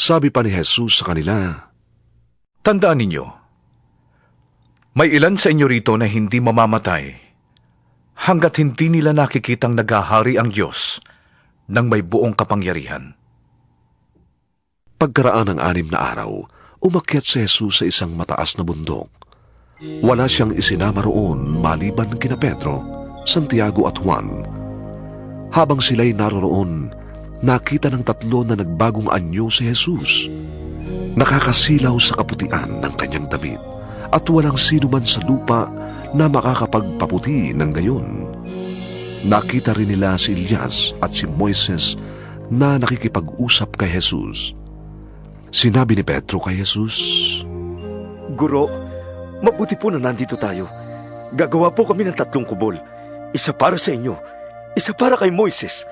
Sabi pa ni Jesus sa kanila, Tandaan ninyo, may ilan sa inyo rito na hindi mamamatay hanggat hindi nila nakikitang naghahari ang Diyos ng may buong kapangyarihan. Pagkaraan ng 6 na araw, umakyat si Jesus sa isang mataas na bundok. Wala siyang isinama roon maliban kina Pedro, Santiago at Juan. Habang sila'y naroroon, nakita ng 3 na nagbagong anyo si Jesus. Nakakasilaw sa kaputian ng kanyang damit at walang sino man sa lupa na makakapagpaputi ng gayon. Nakita rin nila si Elias at si Moises na nakikipag-usap kay Jesus. Sinabi ni Pedro kay Jesus, Guro, mabuti po na nandito tayo. Gagawa po kami ng 3 kubol. Isa para sa inyo, isa para kay Moises,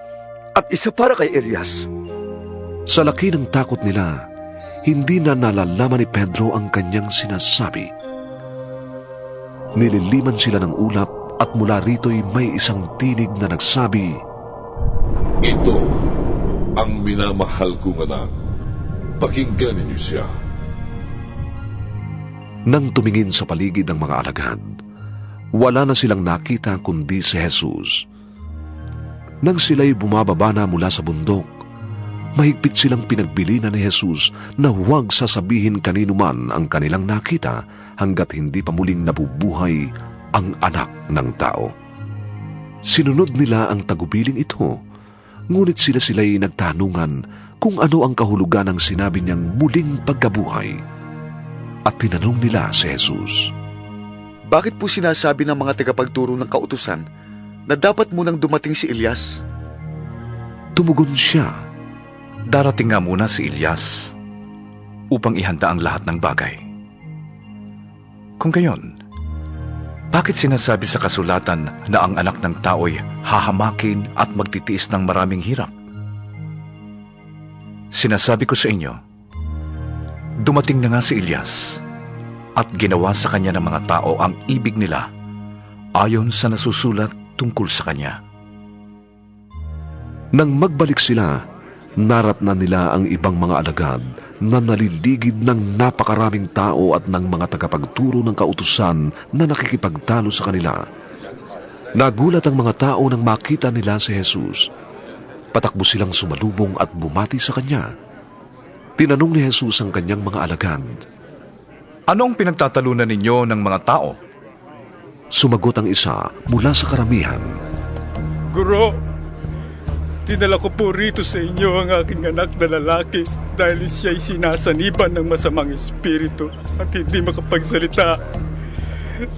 at isa para kay Elias. Sa laki ng takot nila, hindi na nalalaman ni Pedro ang kanyang sinasabi. Nililiman sila ng ulap at mula rito'y may isang tinig na nagsabi, Ito ang minamahal kong anak. Pakinggan ninyo siya. Nang tumingin sa paligid ng mga alagad, wala na silang nakita kundi si Jesus. Nang sila'y bumababa na mula sa bundok, mahigpit silang pinagbilinan ni Jesus na huwag sasabihin kanino man ang kanilang nakita hanggat hindi pa muling nabubuhay ang anak ng tao. Sinunod nila ang tagubiling ito, ngunit sila'y nagtanungan kung ano ang kahulugan ng sinabi niyang muling pagkabuhay. At tinanong nila si Jesus, Bakit po sinasabi ng mga tagapagturo ng kautusan na dapat munang dumating si Elias? Tumugon siya, Darating nga muna si Elias upang ihanda ang lahat ng bagay. Kung gayon, bakit sinasabi sa kasulatan na ang anak ng tao'y hahamakin at magtitiis ng maraming hirap? Sinasabi ko sa inyo, dumating na nga si Elias at ginawa sa kanya ng mga tao ang ibig nila ayon sa nasusulat tungkol sa kanya. Nang magbalik sila, naratnan nila ang ibang mga alagad na naliligid ng napakaraming tao at ng mga tagapagturo ng kautusan na nakikipagtalo sa kanila. Nagulat ang mga tao nang makita nila si Jesus. Patakbo silang sumalubong at bumati sa kanya. Tinanong ni Jesus ang kanyang mga alagad, Anong pinagtatalunan ninyo ng mga tao? Sumagot ang isa mula sa karamihan, Guro, dinala ko po rito sa inyo ang aking anak na lalaki dahil siya'y sinasaniban ng masamang espiritu at hindi makapagsalita.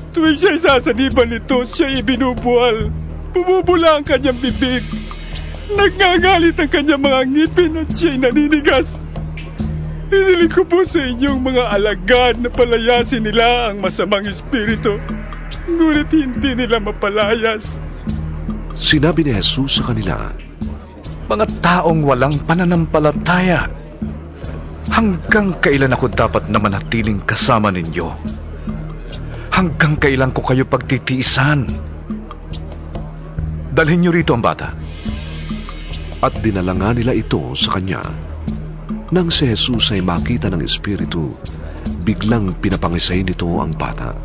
Tuwing siya'y sasaniban nito, siya'y ibinubuhal. Bumubula ang kanyang bibig. Nagngagalit ang kanyang mga ngipin at siya'y naninigas. Hiniling ko po sa inyong mga alagad na palayasin nila ang masamang espiritu. Ngunit hindi nila mapalayas. Sinabi ni Jesus sa kanila, Mga taong walang pananampalataya. Hanggang kailan ako dapat na manatiling kasama ninyo? Hanggang kailan ko kayo pagtitiisan? Dalhin niyo rito ang bata. at dinala nga nila ito sa kanya. Nang si Jesus ay makita ng Espiritu, biglang pinapangisay nito ang bata.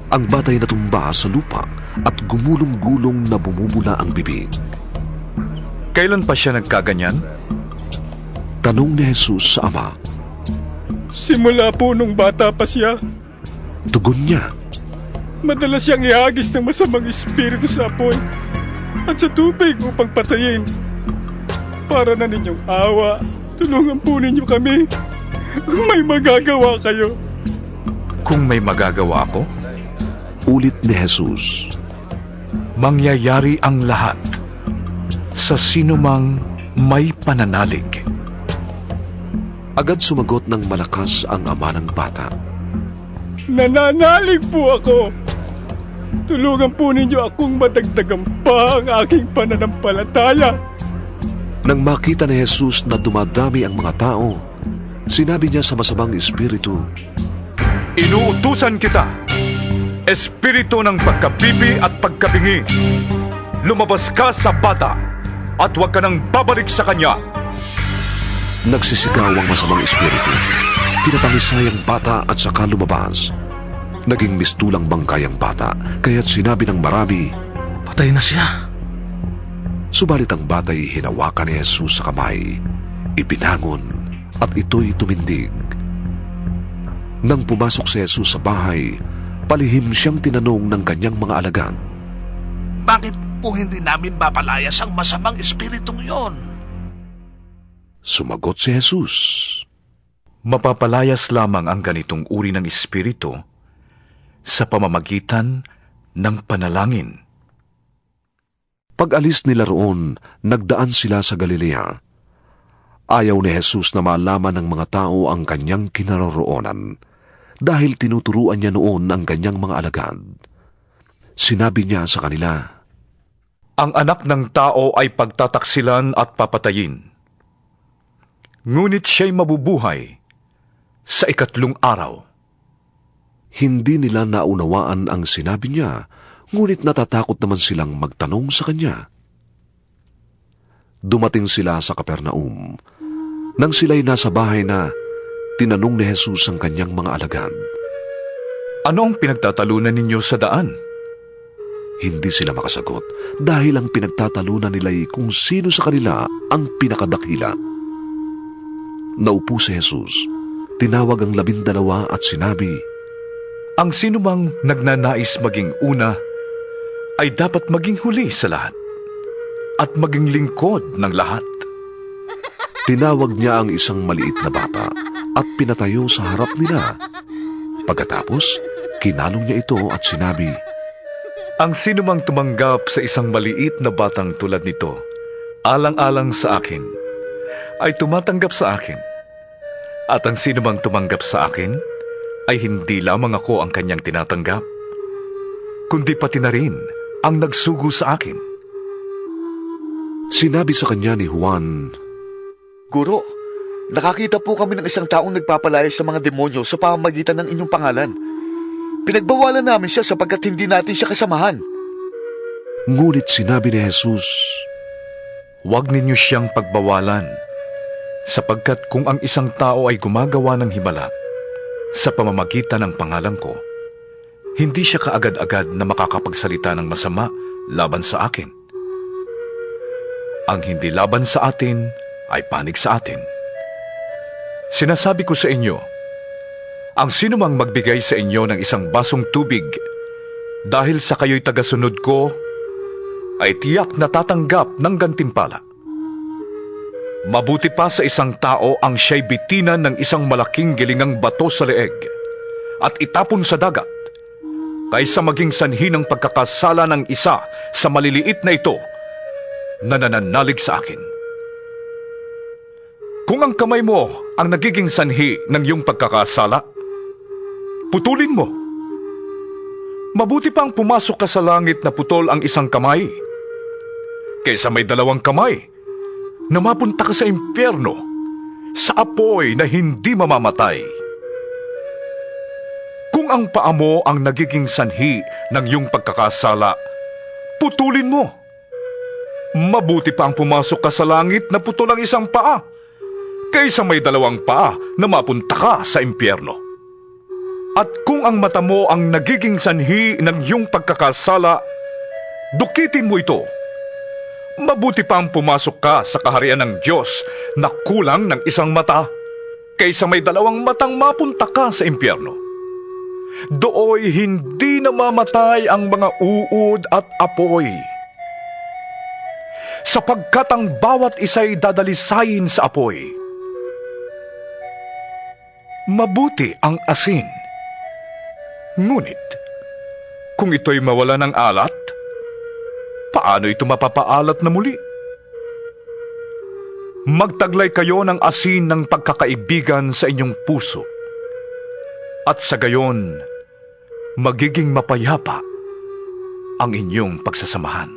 Ang bata'y natumba sa lupa at gumulong-gulong na bumubula ang bibig. Kailan pa siya nagkaganyan? Tanong ni Jesus sa ama. Simula po nung bata pa siya, Tugon niya. madalas siyang ihagis ng masamang espiritu sa apoy at sa tubig upang patayin. Para na ninyong awa, tulungan po ninyo kami kung may magagawa kayo. Kung may magagawa ako, Ulit ni Jesus. mangyayari ang lahat sa sinumang may pananalig. Agad sumagot ng malakas ang ama ng bata. Nananalig po ako. Tulungan po ninyo akong madagdagan pa ang aking pananampalataya. Nang makita ni Jesus na dumadami ang mga tao, sinabi niya sa masamang espiritu, Inuutusan kita, espiritu ng pagkabibi at pagkabingi. Lumabas ka sa bata at huwag ka nang babalik sa kanya. Nagsisigaw ang masamang espiritu. Pinapangisay ang bata at saka lumabas. Naging mistulang bangkay ang bata, kaya't sinabi ng marami, Patay na siya. subalit ang bata'y hinawakan ni Jesus sa kamay, ipinangon at ito'y tumindig. Nang pumasok si Jesus sa bahay, palihim siyang tinanong ng kanyang mga alagad. Bakit po hindi namin mapalayas ang masamang espiritong yon? Sumagot si Jesus. Mapapalayas lamang ang ganitong uri ng espiritu sa pamamagitan ng panalangin. Pag-alis nila roon, nagdaan sila sa Galilea. Ayaw ni Jesus na malaman ng mga tao ang kanyang kinaroroonan dahil tinuturuan niya noon ang kanyang mga alagad. Sinabi niya sa kanila, Ang anak ng tao ay pagtataksilan at papatayin. Ngunit siya'y mabubuhay sa 3 araw. Hindi nila naunawaan ang sinabi niya, ngunit natatakot naman silang magtanong sa kanya. Dumating sila sa Kapernaum. Nang sila'y nasa bahay na, tinanong ni Jesus ang kanyang mga alagad. Ano ang pinagtatalunan ninyo sa daan? Hindi sila makasagot dahil ang pinagtatalunan nila'y kung sino sa kanila ang pinakadakila. Naupo si Jesus, tinawag ang 12 at sinabi, Ang sinumang nagnanais maging una ay dapat maging huli sa lahat at maging lingkod ng lahat. Tinawag niya ang isang maliit na bata at pinatayo sa harap nila. Pagkatapos, kinalong niya ito at sinabi, Ang sinumang tumanggap sa isang maliit na batang tulad nito, alang-alang sa akin, ay tumatanggap sa akin. At ang sinumang tumanggap sa akin, ay hindi lamang ako ang kanyang tinatanggap, kundi pati na rin ang nagsugo sa akin. Sinabi sa kanya ni Juan, Guro, nakakita po kami ng isang taong nagpapalayas sa mga demonyo sa pamamagitan ng inyong pangalan. Pinagbawalan namin siya sapagkat hindi natin siya kasamahan. ngunit sinabi ni Jesus, Huwag ninyo siyang pagbawalan, sapagkat kung ang isang tao ay gumagawa ng himala sa pamamagitan ng pangalan ko, hindi siya kaagad-agad na makakapagsalita ng masama laban sa akin. Ang hindi laban sa atin ay panig sa atin. Sinasabi ko sa inyo, ang sinumang magbigay sa inyo ng isang basong tubig dahil sa kayo'y tagasunod ko, ay tiyak na tatanggap ng gantimpala. Mabuti pa sa isang tao ang siya'y bitinan ng isang malaking gilingang bato sa leeg at itapon sa dagat, kaysa maging sanhi ng pagkakasala ng isa sa maliliit na ito na nananalig sa akin. Kung ang kamay mo ang nagiging sanhi ng iyong pagkakasala, putulin mo. Mabuti pang pumasok ka sa langit na putol ang isang kamay, kaysa may 2 kamay na mapunta ka sa impyerno, sa apoy na hindi mamamatay. Kung ang paa mo ang nagiging sanhi ng iyong pagkakasala, putulin mo. Mabuti pa ang pumasok ka sa langit na putol ang isang paa, kaysa may 2 paa na mapunta ka sa impyerno. At kung ang mata mo ang nagiging sanhi ng iyong pagkakasala, dukitin mo ito. Mabuti pa ang pumasok ka sa kaharian ng Diyos na kulang ng 1 mata, kaysa may 2 matang mapunta ka sa impyerno. Dooy hindi namamatay ang mga uod at apoy, sapagkat ang bawat isa'y dadalisayin sa apoy. Mabuti ang asin, ngunit kung ito'y mawala ng alat, paano ito mapapaalat na muli? Magtaglay kayo ng asin ng pagkakaibigan sa inyong puso, at sa gayon, magiging mapayapa ang inyong pagsasamahan.